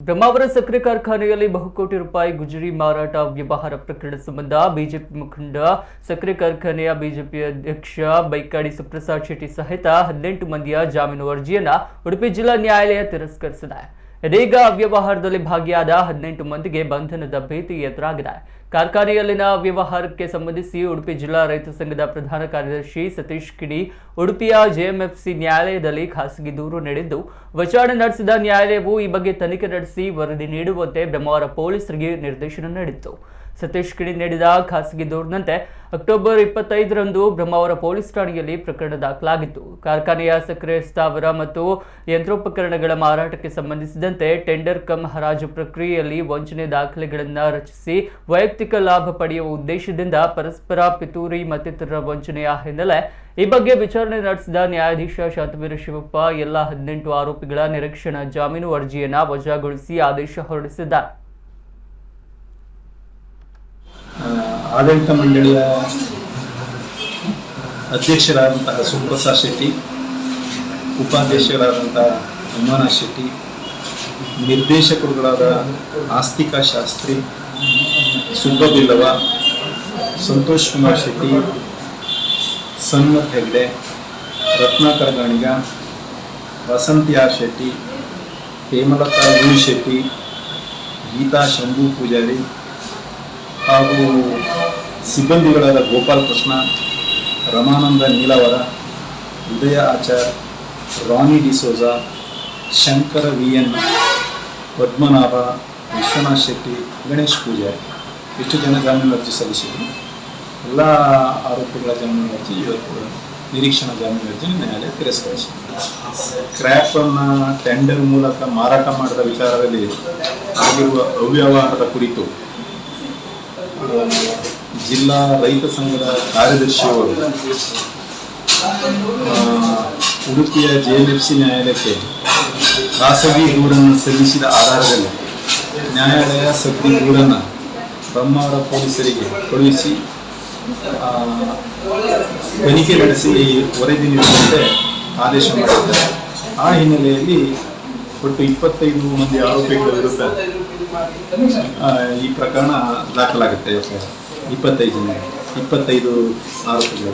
ಬ್ರಹ್ಮಾವರ ಸಕ್ಕರೆ ಕಾರ್ಖಾನೆಯಲ್ಲಿ ಬಹುಕೋಟಿ ರೂಪಾಯಿ ಗುಜರಿ ಮಾರಾಟ ವ್ಯವಹಾರ ಪ್ರಕರಣ ಸಂಬಂಧ ಬಿಜೆಪಿ ಮುಖಂಡ ಸಕ್ಕರೆ ಕಾರ್ಖಾನೆಯ ಬಿಜೆಪಿ ಅಧ್ಯಕ್ಷ ಬೈಕಾಡಿ ಸುಪ್ರಸಾದ್ ಶೆಟ್ಟಿ ಸಹಿತ 18 ಮಂದಿಯ ಜಾಮೀನು ಅರ್ಜಿಯನ್ನು ಉಡುಪಿ ಜಿಲ್ಲಾ ನ್ಯಾಯಾಲಯ ತಿರಸ್ಕರಿಸಿದೆ. ಇದೀಗ ಅವ್ಯವಹಾರದಲ್ಲಿ ಭಾಗಿಯಾದ 18 ಮಂದಿಗೆ ಬಂಧನದ ಭೀತಿ ಎದುರಾಗಿದೆ. ಕಾರ್ಖಾನೆಯಲ್ಲಿನ ವ್ಯವಹಾರಕ್ಕೆ ಸಂಬಂಧಿಸಿ ಉಡುಪಿ ಜಿಲ್ಲಾ ರೈತ ಸಂಘದ ಪ್ರಧಾನ ಕಾರ್ಯದರ್ಶಿ ಸತೀಶ್ ಕಿಡಿ ಉಡುಪಿಯ ಜೆಎಂಎಫ್ಸಿ ನ್ಯಾಯಾಲಯದಲ್ಲಿ ಖಾಸಗಿ ದೂರು ನೀಡಿದ್ದು, ವಿಚಾರಣೆ ನಡೆಸಿದ ನ್ಯಾಯಾಲಯವು ಈ ಬಗ್ಗೆ ತನಿಖೆ ನಡೆಸಿ ವರದಿ ನೀಡುವಂತೆ ಬ್ರಹ್ಮಾವರ ಪೊಲೀಸರಿಗೆ ನಿರ್ದೇಶನ ನೀಡಿತ್ತು. ಸತೀಶ್ ಕಿಡಿ ನೀಡಿದ ಖಾಸಗಿ ದೂರಿನಂತೆ ಅಕ್ಟೋಬರ್ 25ರಂದು ಬ್ರಹ್ಮಾವರ ಪೊಲೀಸ್ ಠಾಣೆಯಲ್ಲಿ ಪ್ರಕರಣ ದಾಖಲಾಗಿತ್ತು. ಕಾರ್ಖಾನೆಯ ಸಕ್ಕರೆ ಸ್ಥಾವರ ಮತ್ತು ಯಂತ್ರೋಪಕರಣಗಳ ಮಾರಾಟಕ್ಕೆ ಸಂಬಂಧಿಸಿದಂತೆ ಟೆಂಡರ್ ಕಮ್ ಹರಾಜು ಪ್ರಕ್ರಿಯೆಯಲ್ಲಿ ವಂಚನೆ ದಾಖಲೆಗಳನ್ನು ರಚಿಸಿ ವೈಯಕ್ತಿಕ ಲಾಭ ಪಡೆಯುವ ಉದ್ದೇಶದಿಂದ ಪರಸ್ಪರ ಪಿತೂರಿ ಮತ್ತಿತರ ವಂಚನೆಯ ಹಿನ್ನೆಲೆ ಈ ಬಗ್ಗೆ ವಿಚಾರಣೆ ನಡೆಸಿದ ನ್ಯಾಯಾಧೀಶ ಶಾಂತವೀರ ಶಿವಪ್ಪ ಎಲ್ಲ 18 ಆರೋಪಿಗಳ ನಿರೀಕ್ಷಣಾ ಜಾಮೀನು ಅರ್ಜಿಯನ್ನು ವಜಾಗೊಳಿಸಿ ಆದೇಶ ಹೊರಡಿಸಿದ್ದಾರೆ. ಆಡಳಿತ ಮಂಡಳಿಯ ಅಧ್ಯಕ್ಷರಾದಂತಹ ಸುಪ್ರಸಾದ್ ಶೆಟ್ಟಿ, ಉಪಾಧ್ಯಕ್ಷರಾದಂತಹ ಉಮಾನಾಥ್ ಶೆಟ್ಟಿ, ನಿರ್ದೇಶಕರುಗಳಾದ ಆಸ್ತಿಕಾ ಶಾಸ್ತ್ರಿ, ಸುಬ್ಬಬಿಲ್ಲವ, ಸಂತೋಷ್ ಕುಮಾರ್ ಶೆಟ್ಟಿ, ಸನ್ಮತ್ ಹೆಗ್ಡೆ, ರತ್ನಾಕರ್ ಗಾಣಿಗ, ವಸಂತಿ ಆರ್ ಶೆಟ್ಟಿ, ಹೇಮಲತಾ ಯು ಶೆಟ್ಟಿ, ಗೀತಾ ಶಂಭು ಪೂಜಾರಿ ಹಾಗೂ ಸಿಬ್ಬಂದಿಗಳಾದ ಗೋಪಾಲ್ ಕೃಷ್ಣ, ರಮಾನಂದ ನೀಲವರ, ಉದಯ ಆಚಾರ್, ರಾನಿ ಡಿಸೋಜಾ, ಶಂಕರ ವಿಎನ್, ಪದ್ಮನಾಭ, ವಿಶ್ವನಾಥ್ ಶೆಟ್ಟಿ, ಗಣೇಶ್ ಪೂಜಾರಿ ಇಷ್ಟು ಜನ ಜಾಮೀನು ಅರ್ಜಿ ಸಲ್ಲಿಸಿದರು. ಎಲ್ಲ ಆರೋಪಿಗಳ ಜಾಮೀನು ಅರ್ಜಿ ಇವತ್ತು ನಿರೀಕ್ಷಣಾ ಜಾಮೀನು ಅರ್ಜಿ ನ್ಯಾಯಾಲಯ ತಿರಸ್ಕರಿಸಿದೆ. ಸ್ಕ್ರ್ಯಾಪನ್ನು ಟೆಂಡರ್ ಮೂಲಕ ಮಾರಾಟ ಮಾಡಿದ ವಿಚಾರದಲ್ಲಿ ಆಗಿರುವ ಅವ್ಯವಹಾರದ ಕುರಿತು ಜಿಲ್ಲಾ ರೈತ ಸಂಘದ ಕಾರ್ಯದರ್ಶಿಯವರು ಉಡುಪಿಯ ಜೆಎಂಎಫ್ಸಿ ನ್ಯಾಯಾಲಯಕ್ಕೆ ಖಾಸಗಿ ದೂರನ್ನು ಸಲ್ಲಿಸಿದ ಆಧಾರದಲ್ಲಿ ನ್ಯಾಯಾಲಯ ಸದ್ಯ ದೂರನ್ನು ಬ್ರಹ್ಮಾವರ ಪೊಲೀಸರಿಗೆ ಕಳುಹಿಸಿ ತನಿಖೆ ನಡೆಸಿ ವರದಿ ನೀಡುವಂತೆ ಆದೇಶ ಮಾಡಿದ್ದಾರೆ. ಆ ಹಿನ್ನೆಲೆಯಲ್ಲಿ ಒಟ್ಟು 25 ಮಂದಿ ಆರೋಪಿಗಳ ವಿರುದ್ಧ ಈ ಪ್ರಕರಣ ದಾಖಲಾಗುತ್ತೆ. 25 ಆರೋಪಿಗಳು